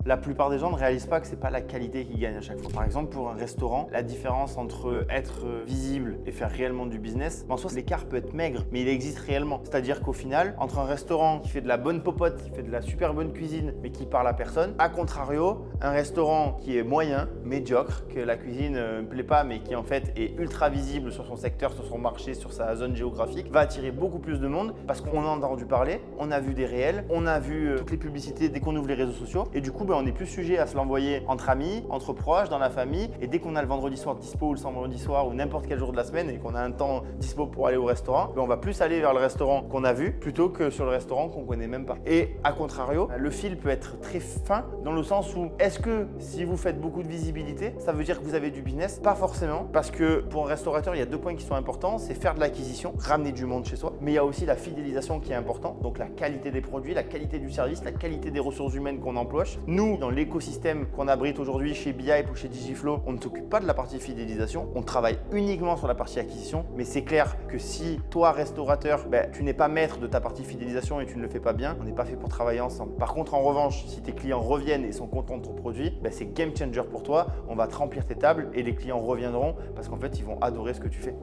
La plupart des gens ne réalisent pas que c'est pas la qualité qui gagne à chaque fois. Par exemple, pour un restaurant, la différence entre être visible et faire réellement du business, en soi, l'écart peut être maigre, mais il existe réellement. C'est-à-dire qu'au final, entre un restaurant qui fait de la bonne popote, qui fait de la super bonne cuisine, mais qui parle à personne, à contrario, un restaurant qui est moyen, médiocre, que la cuisine ne plaît pas, mais qui en fait est ultra visible sur son secteur, sur son marché, sur sa zone géographique, va attirer beaucoup plus de monde parce qu'on en a entendu parler, on a vu des réels, on a vu toutes les publicités dès qu'on ouvre les réseaux sociaux et du coup on est plus sujet à se l'envoyer entre amis, entre proches, dans la famille et dès qu'on a le vendredi soir dispo ou le vendredi soir ou n'importe quel jour de la semaine et qu'on a un temps dispo pour aller au restaurant, on va plus aller vers le restaurant qu'on a vu plutôt que sur le restaurant qu'on connaît même pas. Et à contrario, le fil peut être très fin dans le sens où est-ce que si vous faites beaucoup de visibilité, ça veut dire que vous avez du business? Pas forcément, parce que pour un restaurateur, il y a deux points qui sont importants, c'est faire de l'acquisition, ramener du monde chez soi, mais il y a aussi la fidélisation qui est importante, donc la qualité des produits, la qualité du service, la qualité des ressources humaines qu'on emploie. Nous, dans l'écosystème qu'on abrite aujourd'hui chez BeeHype ou chez Digiflow, on ne s'occupe pas de la partie fidélisation, on travaille uniquement sur la partie acquisition, mais c'est clair que si toi, restaurateur, tu n'es pas maître de ta partie fidélisation et tu ne le fais pas bien, on n'est pas fait pour travailler ensemble. Par contre, en revanche, si tes clients reviennent et sont contents de ton produit, c'est game changer pour toi, on va te remplir tes tables et les clients reviendront parce qu'en fait, ils vont adorer ce que tu fais.